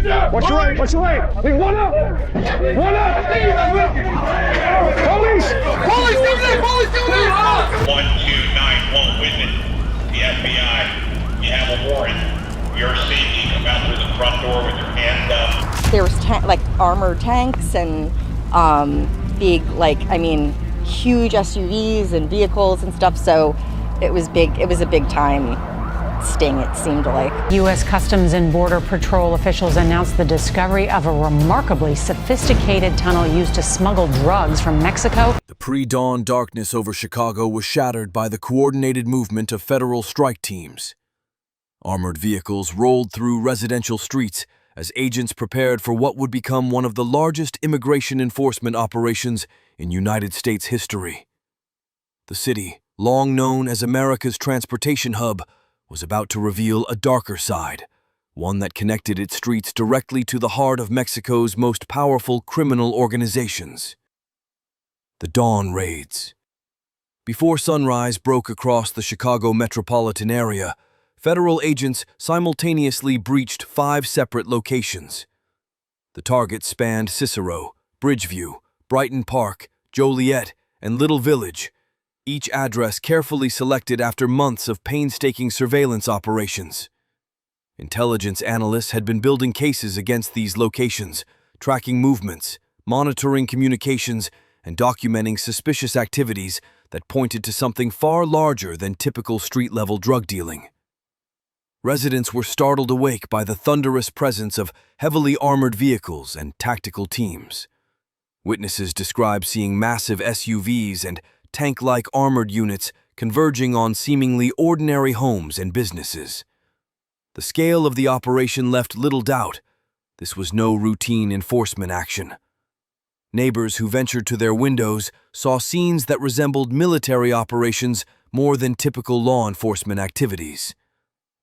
What's your right? What's your right? Leave one up! One up! Police! Police, do this! Police, do this! 1291 witness, the FBI. You have a warrant. You're seeking. Come out through the front door with your hands up. There was like armored tanks and big, huge SUVs and vehicles and stuff. So it was big. It was a big time sting, it seemed like. U.S. Customs and Border Patrol officials announced the discovery of a remarkably sophisticated tunnel used to smuggle drugs from Mexico. The pre-dawn darkness over Chicago was shattered by the coordinated movement of federal strike teams. Armored vehicles rolled through residential streets as agents prepared for what would become one of the largest immigration enforcement operations in United States history. The city, long known as America's transportation hub, was about to reveal a darker side, one that connected its streets directly to the heart of Mexico's most powerful criminal organizations. The dawn raids. Before sunrise broke across the Chicago metropolitan area, federal agents simultaneously breached 5 separate locations. The targets spanned Cicero, Bridgeview, Brighton Park, Joliet, and Little Village, each address carefully selected after months of painstaking surveillance operations. Intelligence analysts had been building cases against these locations, tracking movements, monitoring communications, and documenting suspicious activities that pointed to something far larger than typical street-level drug dealing. Residents were startled awake by the thunderous presence of heavily armored vehicles and tactical teams. Witnesses described seeing massive SUVs and tank-like armored units converging on seemingly ordinary homes and businesses. The scale of the operation left little doubt. This was no routine enforcement action. Neighbors who ventured to their windows saw scenes that resembled military operations more than typical law enforcement activities.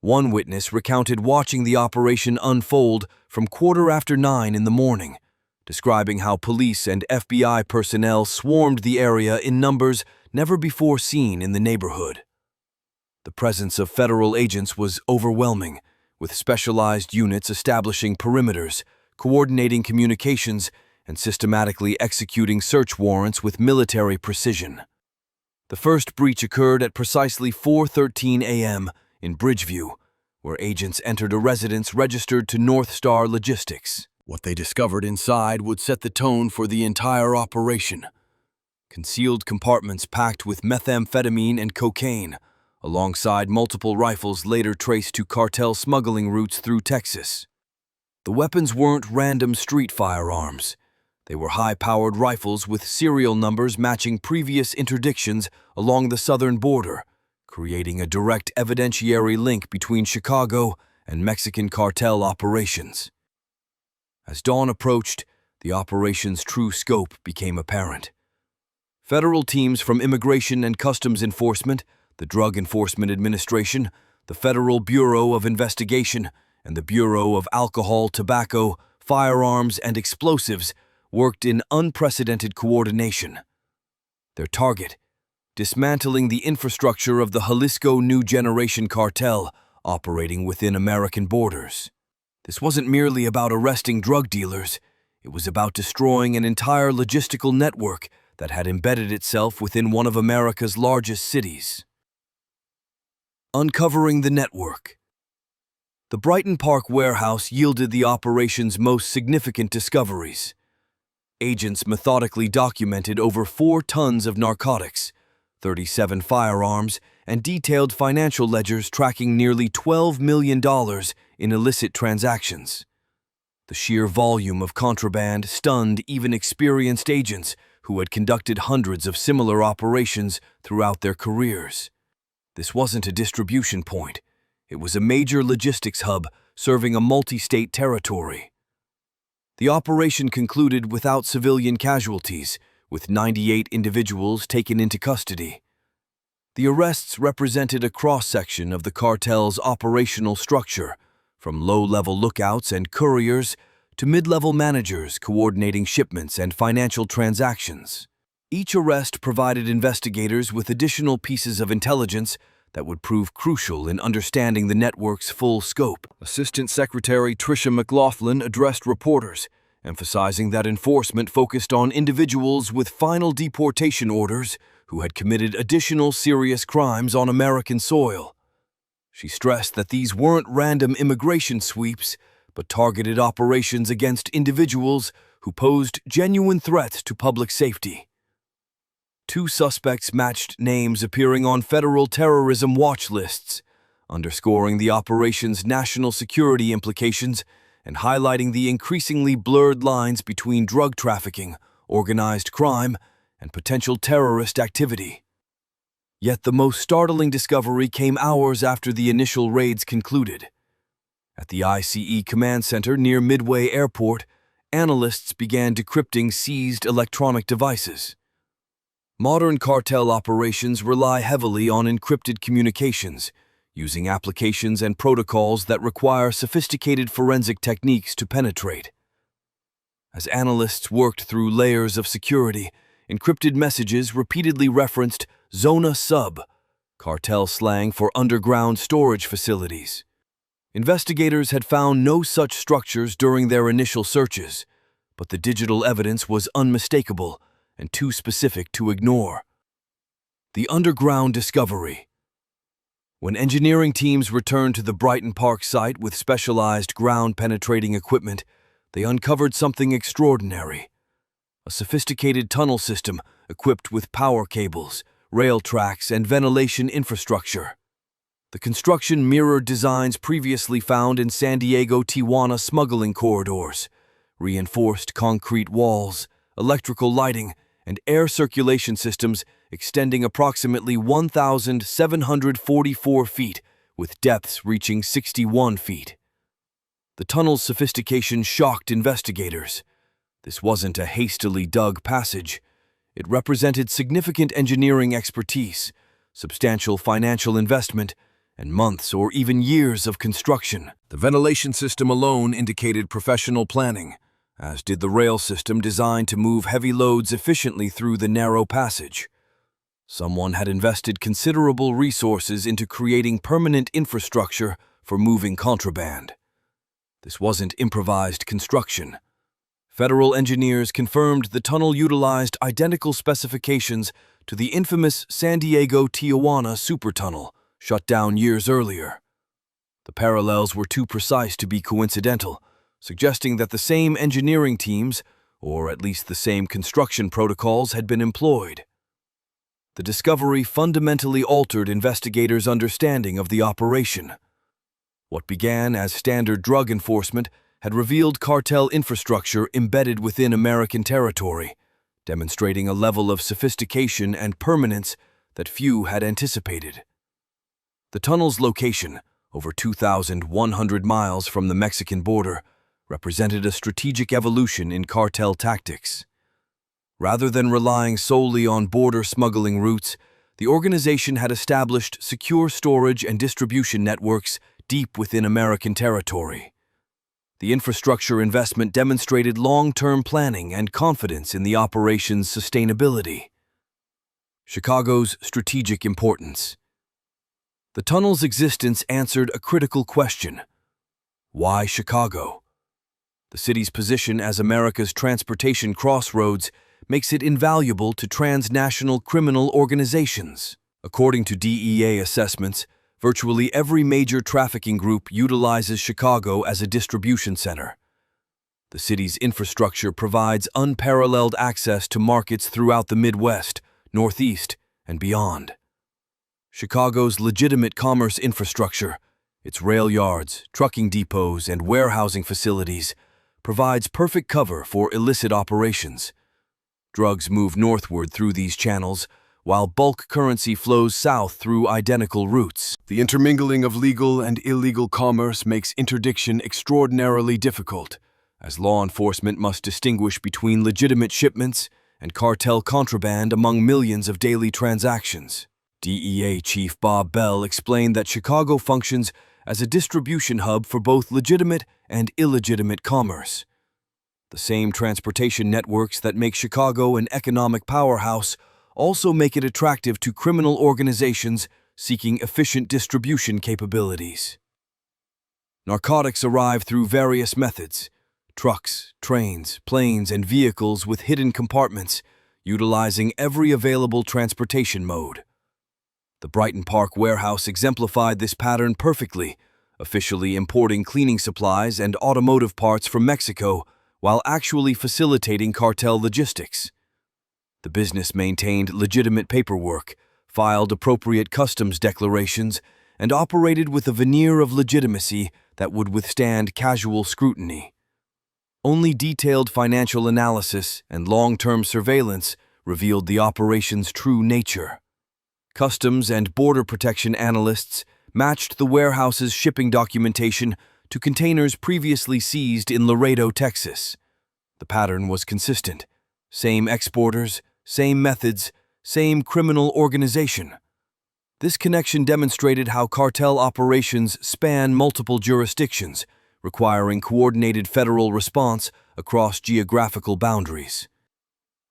One witness recounted watching the operation unfold from 9:15 in the morning, describing how police and FBI personnel swarmed the area in numbers never before seen in the neighborhood. The presence of federal agents was overwhelming, with specialized units establishing perimeters, coordinating communications, and systematically executing search warrants with military precision. The first breach occurred at precisely 4:13 a.m. in Bridgeview, where agents entered a residence registered to North Star Logistics. What they discovered inside would set the tone for the entire operation. Concealed compartments packed with methamphetamine and cocaine, alongside multiple rifles later traced to cartel smuggling routes through Texas. The weapons weren't random street firearms. They were high-powered rifles with serial numbers matching previous interdictions along the southern border, creating a direct evidentiary link between Chicago and Mexican cartel operations. As dawn approached, the operation's true scope became apparent. Federal teams from Immigration and Customs Enforcement, the Drug Enforcement Administration, the Federal Bureau of Investigation, and the Bureau of Alcohol, Tobacco, Firearms, and Explosives worked in unprecedented coordination. Their target: dismantling the infrastructure of the Jalisco New Generation Cartel operating within American borders. This wasn't merely about arresting drug dealers. It was about destroying an entire logistical network that had embedded itself within one of America's largest cities. Uncovering the network. The Brighton Park warehouse yielded the operation's most significant discoveries. Agents methodically documented over 4 tons of narcotics, 37 firearms, and detailed financial ledgers tracking nearly $12 million in illicit transactions. The sheer volume of contraband stunned even experienced agents who had conducted hundreds of similar operations throughout their careers. This wasn't a distribution point. It was a major logistics hub serving a multi-state territory. The operation concluded without civilian casualties, with 98 individuals taken into custody. The arrests represented a cross-section of the cartel's operational structure, from low-level lookouts and couriers to mid-level managers coordinating shipments and financial transactions. Each arrest provided investigators with additional pieces of intelligence that would prove crucial in understanding the network's full scope. Assistant Secretary Tricia McLaughlin addressed reporters, emphasizing that enforcement focused on individuals with final deportation orders who had committed additional serious crimes on American soil. She stressed that these weren't random immigration sweeps, but targeted operations against individuals who posed genuine threats to public safety. 2 suspects matched names appearing on federal terrorism watch lists, underscoring the operation's national security implications and highlighting the increasingly blurred lines between drug trafficking, organized crime, and potential terrorist activity. Yet the most startling discovery came hours after the initial raids concluded. At the ICE Command Center near Midway Airport, analysts began decrypting seized electronic devices. Modern cartel operations rely heavily on encrypted communications, using applications and protocols that require sophisticated forensic techniques to penetrate. As analysts worked through layers of security, encrypted messages repeatedly referenced Zona Sub, cartel slang for underground storage facilities. Investigators had found no such structures during their initial searches, but the digital evidence was unmistakable and too specific to ignore. The underground discovery. When engineering teams returned to the Brighton Park site with specialized ground-penetrating equipment, they uncovered something extraordinary. A sophisticated tunnel system equipped with power cables, rail tracks, and ventilation infrastructure. The construction mirrored designs previously found in San Diego-Tijuana smuggling corridors, reinforced concrete walls, electrical lighting, and air circulation systems extending approximately 1,744 feet, with depths reaching 61 feet. The tunnel's sophistication shocked investigators. This wasn't a hastily dug passage. It represented significant engineering expertise, substantial financial investment, and months or even years of construction. The ventilation system alone indicated professional planning, as did the rail system designed to move heavy loads efficiently through the narrow passage. Someone had invested considerable resources into creating permanent infrastructure for moving contraband. This wasn't improvised construction. Federal engineers confirmed the tunnel utilized identical specifications to the infamous San Diego-Tijuana supertunnel, shut down years earlier. The parallels were too precise to be coincidental, suggesting that the same engineering teams, or at least the same construction protocols, had been employed. The discovery fundamentally altered investigators' understanding of the operation. What began as standard drug enforcement had revealed cartel infrastructure embedded within American territory, demonstrating a level of sophistication and permanence that few had anticipated. The tunnel's location, over 2,100 miles from the Mexican border, represented a strategic evolution in cartel tactics. Rather than relying solely on border smuggling routes, the organization had established secure storage and distribution networks deep within American territory. The infrastructure investment demonstrated long-term planning and confidence in the operation's sustainability. Chicago's strategic importance. The tunnel's existence answered a critical question. Why Chicago? The city's position as America's transportation crossroads makes it invaluable to transnational criminal organizations. According to DEA assessments, virtually every major trafficking group utilizes Chicago as a distribution center. The city's infrastructure provides unparalleled access to markets throughout the Midwest, Northeast, and beyond. Chicago's legitimate commerce infrastructure, its rail yards, trucking depots, and warehousing facilities, provides perfect cover for illicit operations. Drugs move northward through these channels, while bulk currency flows south through identical routes. The intermingling of legal and illegal commerce makes interdiction extraordinarily difficult, as law enforcement must distinguish between legitimate shipments and cartel contraband among millions of daily transactions. DEA Chief Bob Bell explained that Chicago functions as a distribution hub for both legitimate and illegitimate commerce. The same transportation networks that make Chicago an economic powerhouse also make it attractive to criminal organizations seeking efficient distribution capabilities. Narcotics arrive through various methods: trucks, trains, planes, and vehicles with hidden compartments, utilizing every available transportation mode. The Brighton Park warehouse exemplified this pattern perfectly, officially importing cleaning supplies and automotive parts from Mexico while actually facilitating cartel logistics. The business maintained legitimate paperwork, filed appropriate customs declarations, and operated with a veneer of legitimacy that would withstand casual scrutiny. Only detailed financial analysis and long-term surveillance revealed the operation's true nature. Customs and border protection analysts matched the warehouse's shipping documentation to containers previously seized in Laredo, Texas. The pattern was consistent: same exporters, same methods, same criminal organization. This connection demonstrated how cartel operations span multiple jurisdictions, requiring coordinated federal response across geographical boundaries.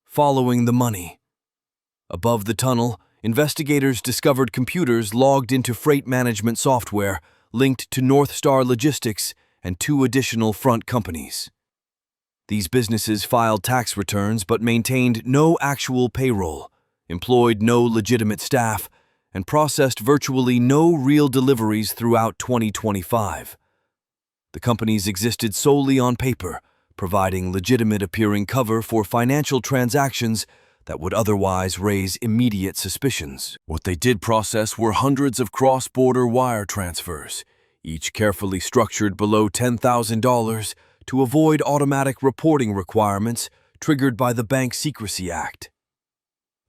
Following the money. Above the tunnel, investigators discovered computers logged into freight management software linked to North Star Logistics and 2 additional front companies. These businesses filed tax returns but maintained no actual payroll, employed no legitimate staff, and processed virtually no real deliveries throughout 2025. The companies existed solely on paper, providing legitimate-appearing cover for financial transactions that would otherwise raise immediate suspicions. What they did process were hundreds of cross-border wire transfers, each carefully structured below $10,000 to avoid automatic reporting requirements triggered by the Bank Secrecy Act.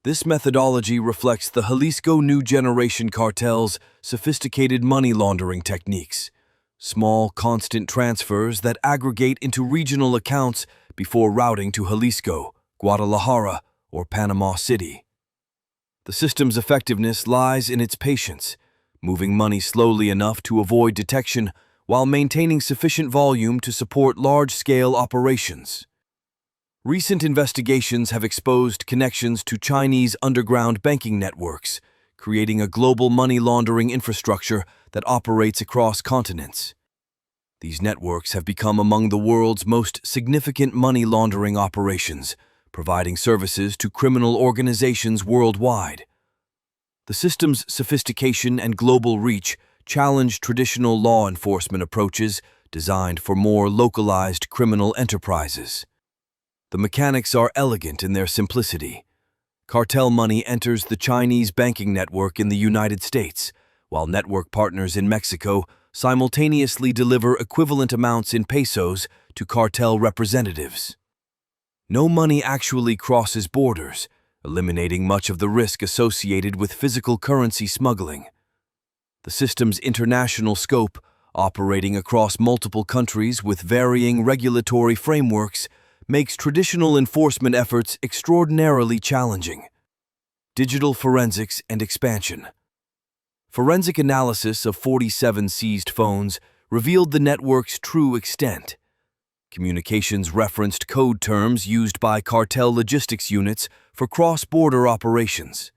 This methodology reflects the Jalisco New Generation Cartel's sophisticated money laundering techniques: small, constant transfers that aggregate into regional accounts before routing to Jalisco, Guadalajara, or Panama City. The system's effectiveness lies in its patience, moving money slowly enough to avoid detection while maintaining sufficient volume to support large-scale operations. Recent investigations have exposed connections to Chinese underground banking networks, creating a global money laundering infrastructure that operates across continents. These networks have become among the world's most significant money laundering operations, providing services to criminal organizations worldwide. The system's sophistication and global reach challenge traditional law enforcement approaches designed for more localized criminal enterprises. The mechanics are elegant in their simplicity. Cartel money enters the Chinese banking network in the United States, while network partners in Mexico simultaneously deliver equivalent amounts in pesos to cartel representatives. No money actually crosses borders, eliminating much of the risk associated with physical currency smuggling. The system's international scope, operating across multiple countries with varying regulatory frameworks, makes traditional enforcement efforts extraordinarily challenging. Digital forensics and expansion. Forensic analysis of 47 seized phones revealed the network's true extent. Communications referenced code terms used by cartel logistics units for cross-border operations: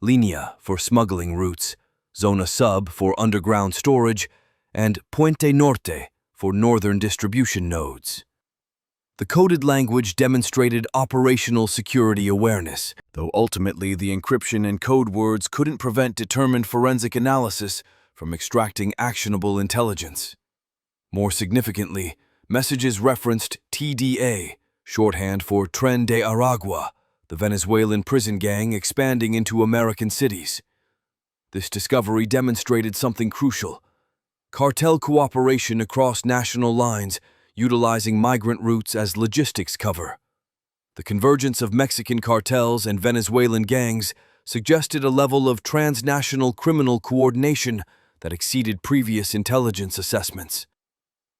Linea for smuggling routes, Zona Sub for underground storage, and Puente Norte for northern distribution nodes. The coded language demonstrated operational security awareness, though ultimately the encryption and code words couldn't prevent determined forensic analysis from extracting actionable intelligence. More significantly, messages referenced TDA, shorthand for Tren de Aragua, the Venezuelan prison gang expanding into American cities. This discovery demonstrated something crucial: cartel cooperation across national lines, utilizing migrant routes as logistics cover. The convergence of Mexican cartels and Venezuelan gangs suggested a level of transnational criminal coordination that exceeded previous intelligence assessments.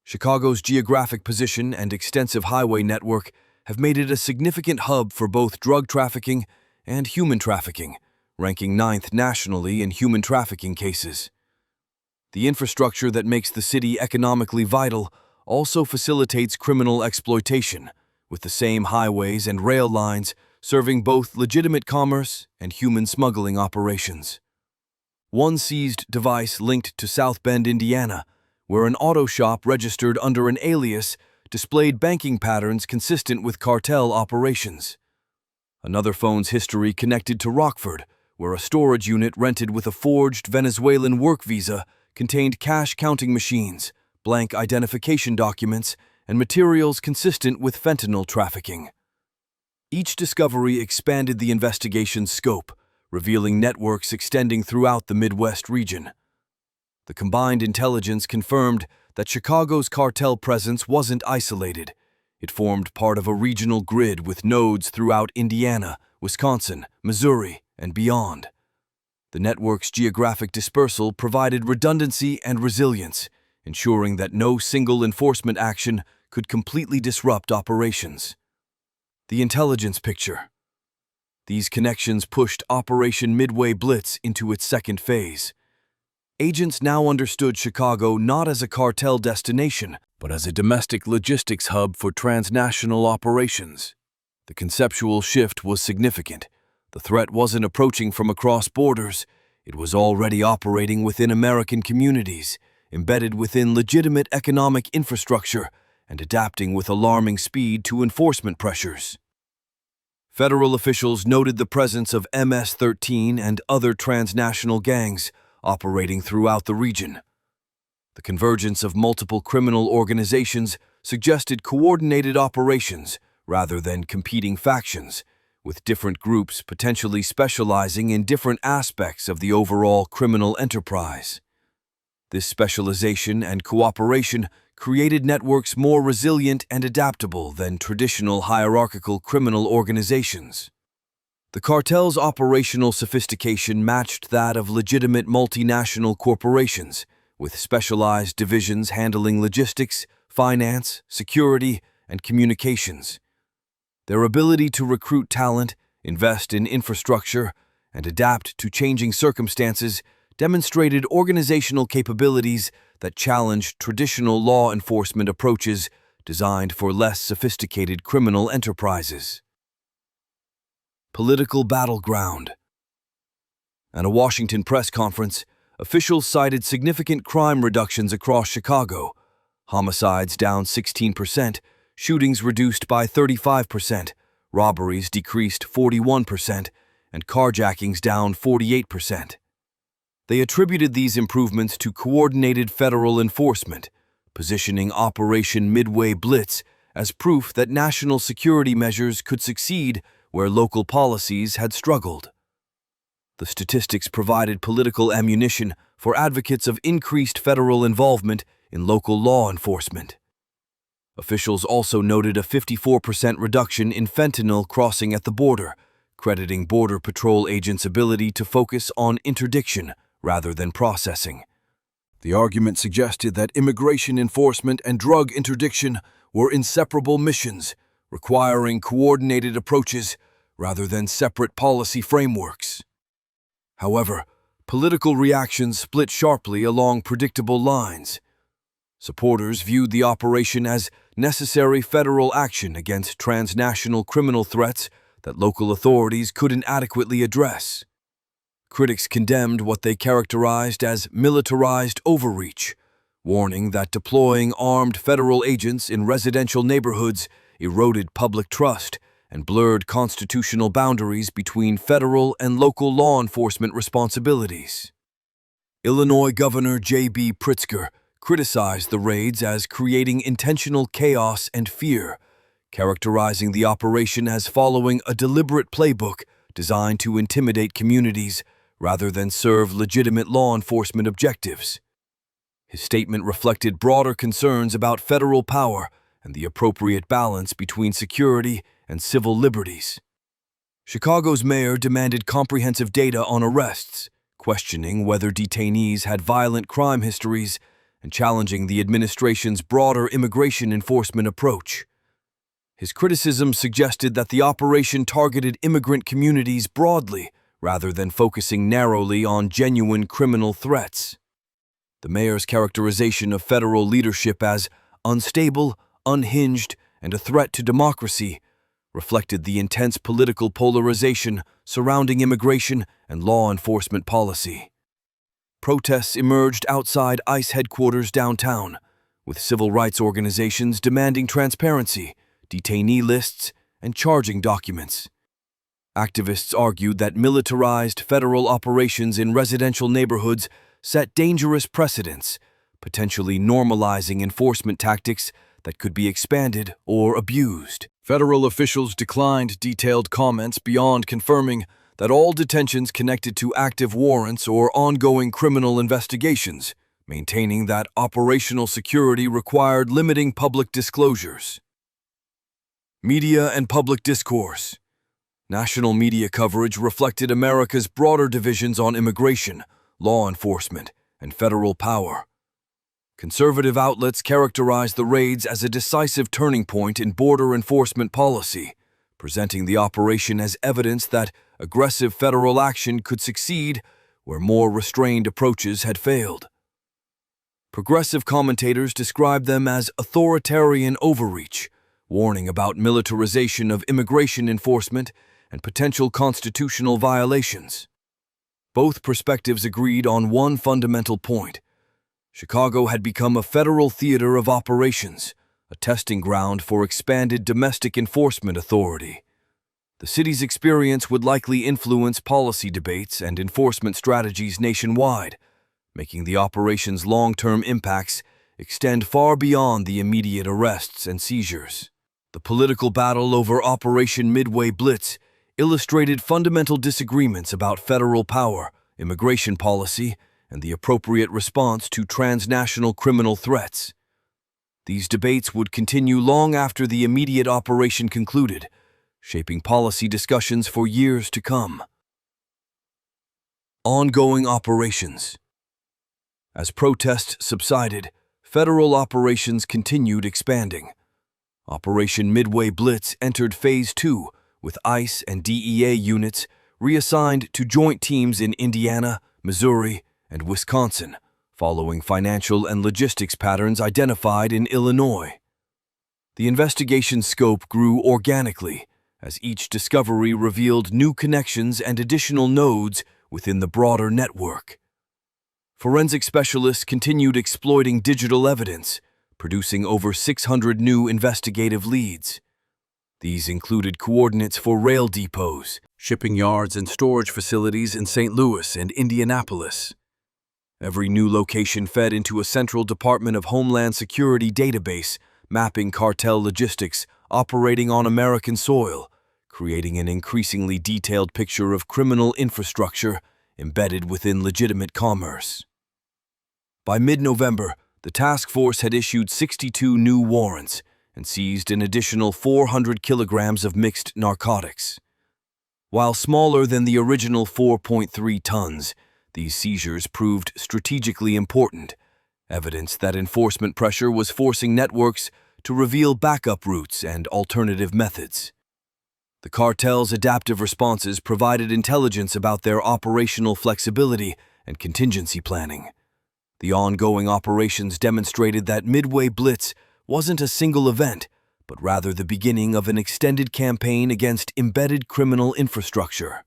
Chicago's geographic position and extensive highway network have made it a significant hub for both drug trafficking and human trafficking, ranking 9th nationally in human trafficking cases. The infrastructure that makes the city economically vital also facilitates criminal exploitation, with the same highways and rail lines serving both legitimate commerce and human smuggling operations. One seized device linked to South Bend, Indiana, where an auto shop registered under an alias displayed banking patterns consistent with cartel operations. Another phone's history connected to Rockford, where a storage unit rented with a forged Venezuelan work visa contained cash counting machines, blank identification documents, and materials consistent with fentanyl trafficking. Each discovery expanded the investigation's scope, revealing networks extending throughout the Midwest region. The combined intelligence confirmed that Chicago's cartel presence wasn't isolated. It formed part of a regional grid with nodes throughout Indiana, Wisconsin, Missouri, and beyond. The network's geographic dispersal provided redundancy and resilience, ensuring that no single enforcement action could completely disrupt operations. The intelligence picture. These connections pushed Operation Midway Blitz into its second phase. Agents now understood Chicago not as a cartel destination, but as a domestic logistics hub for transnational operations. The conceptual shift was significant. The threat wasn't approaching from across borders. It was already operating within American communities, embedded within legitimate economic infrastructure, and adapting with alarming speed to enforcement pressures. Federal officials noted the presence of MS-13 and other transnational gangs operating throughout the region. The convergence of multiple criminal organizations suggested coordinated operations rather than competing factions, with different groups potentially specializing in different aspects of the overall criminal enterprise. This specialization and cooperation created networks more resilient and adaptable than traditional hierarchical criminal organizations. The cartel's operational sophistication matched that of legitimate multinational corporations, with specialized divisions handling logistics, finance, security, and communications. Their ability to recruit talent, invest in infrastructure, and adapt to changing circumstances demonstrated organizational capabilities that challenged traditional law enforcement approaches designed for less sophisticated criminal enterprises. Political battleground. At a Washington press conference, officials cited significant crime reductions across Chicago: homicides down 16%, shootings reduced by 35%, robberies decreased 41%, and carjackings down 48%. They attributed these improvements to coordinated federal enforcement, positioning Operation Midway Blitz as proof that national security measures could succeed where local policies had struggled. The statistics provided political ammunition for advocates of increased federal involvement in local law enforcement. Officials also noted a 54% reduction in fentanyl crossing at the border, crediting Border Patrol agents' ability to focus on interdiction rather than processing. The argument suggested that immigration enforcement and drug interdiction were inseparable missions, requiring coordinated approaches rather than separate policy frameworks. However, political reactions split sharply along predictable lines. Supporters viewed the operation as necessary federal action against transnational criminal threats that local authorities couldn't adequately address. Critics condemned what they characterized as militarized overreach, warning that deploying armed federal agents in residential neighborhoods eroded public trust and blurred constitutional boundaries between federal and local law enforcement responsibilities. Illinois Governor J.B. Pritzker criticized the raids as creating intentional chaos and fear, characterizing the operation as following a deliberate playbook designed to intimidate communities rather than serve legitimate law enforcement objectives. His statement reflected broader concerns about federal power and the appropriate balance between security and civil liberties. Chicago's mayor demanded comprehensive data on arrests, questioning whether detainees had violent crime histories and challenging the administration's broader immigration enforcement approach. His criticism suggested that the operation targeted immigrant communities broadly rather than focusing narrowly on genuine criminal threats. The mayor's characterization of federal leadership as unstable, unhinged, and a threat to democracy reflected the intense political polarization surrounding immigration and law enforcement policy. protests emerged outside ICE headquarters downtown, with civil rights organizations demanding transparency, detainee lists, and charging documents. Activists argued that militarized federal operations in residential neighborhoods set dangerous precedents, potentially normalizing enforcement tactics that could be expanded or abused. Federal officials declined detailed comments beyond confirming that all detentions connected to active warrants or ongoing criminal investigations, maintaining that operational security required limiting public disclosures. Media and public discourse. National media coverage reflected America's broader divisions on immigration, law enforcement, and federal power. Conservative outlets characterized the raids as a decisive turning point in border enforcement policy, presenting the operation as evidence that aggressive federal action could succeed where more restrained approaches had failed. Progressive commentators described them as authoritarian overreach, warning about militarization of immigration enforcement and potential constitutional violations. Both perspectives agreed on one fundamental point. Chicago had become a federal theater of operations, a testing ground for expanded domestic enforcement authority. The city's experience would likely influence policy debates and enforcement strategies nationwide, making the operation's long-term impacts extend far beyond the immediate arrests and seizures. The political battle over Operation Midway Blitz illustrated fundamental disagreements about federal power, immigration policy, and the appropriate response to transnational criminal threats. These debates would continue long after the immediate operation concluded, shaping policy discussions for years to come. Ongoing operations. As protests subsided, federal operations continued expanding. Operation Midway Blitz entered Phase 2, with ICE and DEA units reassigned to joint teams in Indiana, Missouri, and Wisconsin, following financial and logistics patterns identified in Illinois. The investigation's scope grew organically, as each discovery revealed new connections and additional nodes within the broader network. Forensic specialists continued exploiting digital evidence, producing over 600 new investigative leads. These included coordinates for rail depots, shipping yards, and storage facilities in St. Louis and Indianapolis. Every new location fed into a central Department of Homeland Security database mapping cartel logistics operating on American soil, creating an increasingly detailed picture of criminal infrastructure embedded within legitimate commerce. By mid-November, the task force had issued 62 new warrants and seized an additional 400 kilograms of mixed narcotics. While smaller than the original 4.3 tons, these seizures proved strategically important, evidence that enforcement pressure was forcing networks to reveal backup routes and alternative methods. The cartel's adaptive responses provided intelligence about their operational flexibility and contingency planning. The ongoing operations demonstrated that Midway Blitz wasn't a single event, but rather the beginning of an extended campaign against embedded criminal infrastructure.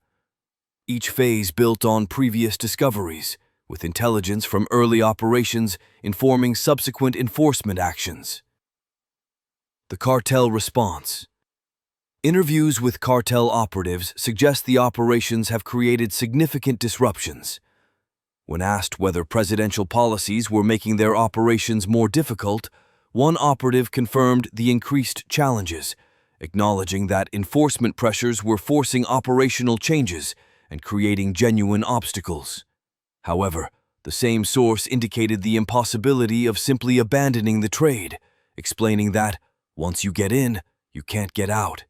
Each phase built on previous discoveries, with intelligence from early operations informing subsequent enforcement actions. The cartel response. Interviews with cartel operatives suggest the operations have created significant disruptions. When asked whether presidential policies were making their operations more difficult, one operative confirmed the increased challenges, acknowledging that enforcement pressures were forcing operational changes and creating genuine obstacles. However, the same source indicated the impossibility of simply abandoning the trade, explaining that, once you get in, you can't get out.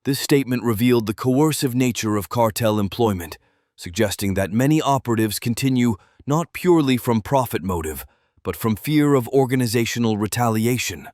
This statement revealed the coercive nature of cartel employment, suggesting that many operatives continue not purely from profit motive, but from fear of organizational retaliation.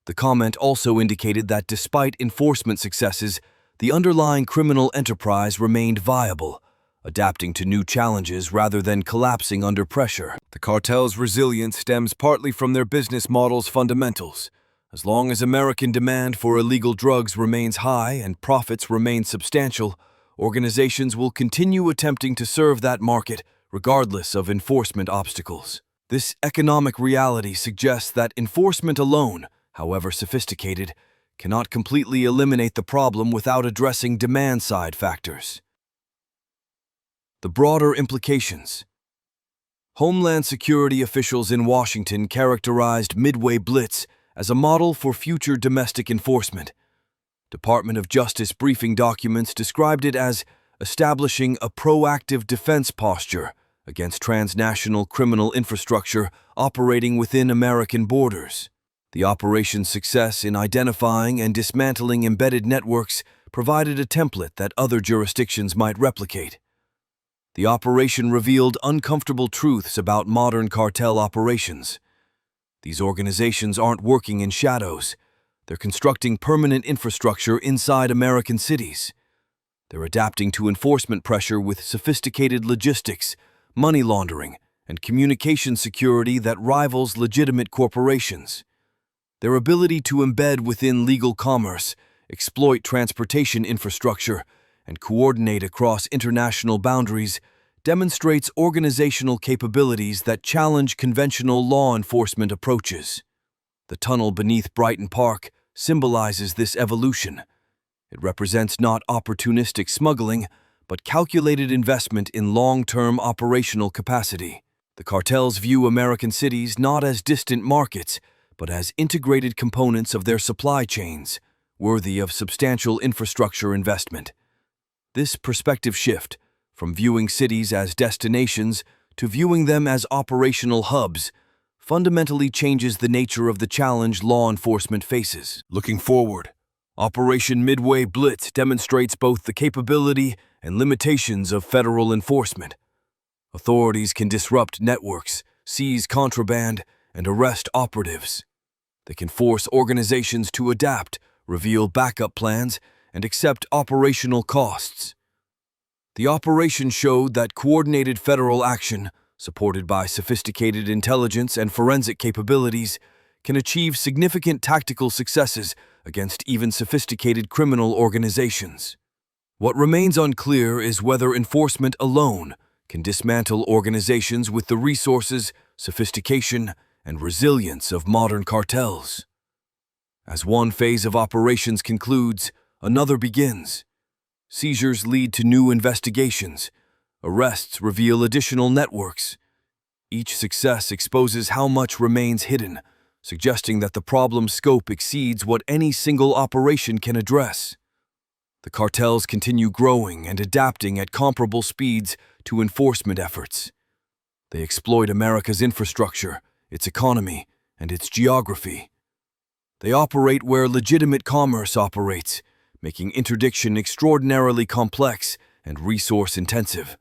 The comment also indicated that despite enforcement successes, the underlying criminal enterprise remained viable, adapting to new challenges rather than collapsing under pressure. The cartel's resilience stems partly from their business model's fundamentals. As long as American demand for illegal drugs remains high and profits remain substantial, organizations will continue attempting to serve that market regardless of enforcement obstacles. This economic reality suggests that enforcement alone, however sophisticated, cannot completely eliminate the problem without addressing demand-side factors. The broader implications. Homeland Security officials in Washington characterized Midway Blitz as a model for future domestic enforcement. Department of Justice briefing documents described it as establishing a proactive defense posture against transnational criminal infrastructure operating within American borders. The operation's success in identifying and dismantling embedded networks provided a template that other jurisdictions might replicate. The operation revealed uncomfortable truths about modern cartel operations. These organizations aren't working in shadows. They're constructing permanent infrastructure inside American cities. They're adapting to enforcement pressure with sophisticated logistics, money laundering, and communication security that rivals legitimate corporations. Their ability to embed within legal commerce, exploit transportation infrastructure, and coordinate across international boundaries demonstrates organizational capabilities that challenge conventional law enforcement approaches. The tunnel beneath Brighton Park symbolizes this evolution. It represents not opportunistic smuggling, but calculated investment in long-term operational capacity. The cartels view American cities not as distant markets, but as integrated components of their supply chains, worthy of substantial infrastructure investment. This perspective shift, from viewing cities as destinations to viewing them as operational hubs, fundamentally changes the nature of the challenge law enforcement faces. Looking forward, Operation Midway Blitz demonstrates both the capability and limitations of federal enforcement. Authorities can disrupt networks, seize contraband, and arrest operatives. They can force organizations to adapt, reveal backup plans, and accept operational costs. The operation showed that coordinated federal action, supported by sophisticated intelligence and forensic capabilities, can achieve significant tactical successes against even sophisticated criminal organizations. What remains unclear is whether enforcement alone can dismantle organizations with the resources, sophistication, and resilience of modern cartels. As one phase of operations concludes, another begins. Seizures lead to new investigations. Arrests reveal additional networks. Each success exposes how much remains hidden, suggesting that the problem's scope exceeds what any single operation can address. The cartels continue growing and adapting at comparable speeds to enforcement efforts. They exploit America's infrastructure, its economy, and its geography. They operate where legitimate commerce operates, making interdiction extraordinarily complex and resource-intensive.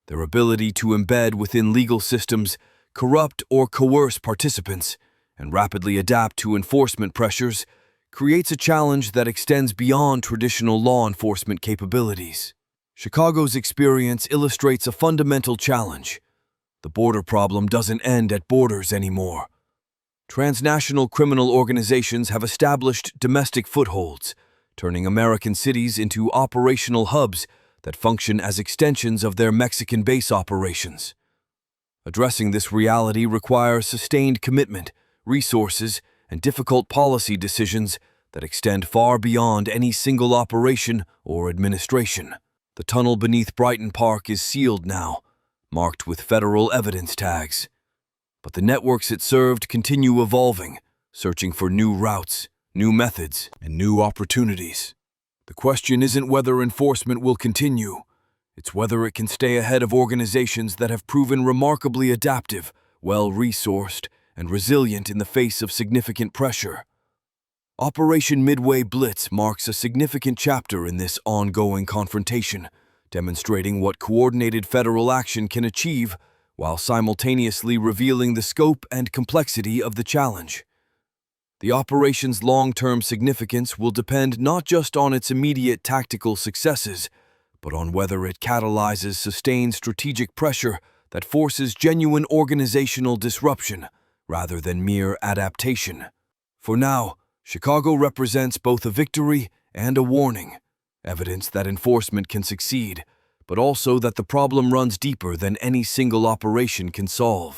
Their ability to embed within legal systems, corrupt or coerce participants, and rapidly adapt to enforcement pressures creates a challenge that extends beyond traditional law enforcement capabilities. Chicago's experience illustrates a fundamental challenge. The border problem doesn't end at borders anymore. Transnational criminal organizations have established domestic footholds, turning American cities into operational hubs that function as extensions of their Mexican base operations. Addressing this reality requires sustained commitment, resources, and difficult policy decisions that extend far beyond any single operation or administration. The tunnel beneath Brighton Park is sealed now, marked with federal evidence tags. But the networks it served continue evolving, searching for new routes, new methods, and new opportunities. The question isn't whether enforcement will continue, it's whether it can stay ahead of organizations that have proven remarkably adaptive, well-resourced, and resilient in the face of significant pressure. Operation Midway Blitz marks a significant chapter in this ongoing confrontation, demonstrating what coordinated federal action can achieve while simultaneously revealing the scope and complexity of the challenge. The operation's long-term significance will depend not just on its immediate tactical successes, but on whether it catalyzes sustained strategic pressure that forces genuine organizational disruption rather than mere adaptation. For now, Chicago represents both a victory and a warning, evidence that enforcement can succeed, but also that the problem runs deeper than any single operation can solve.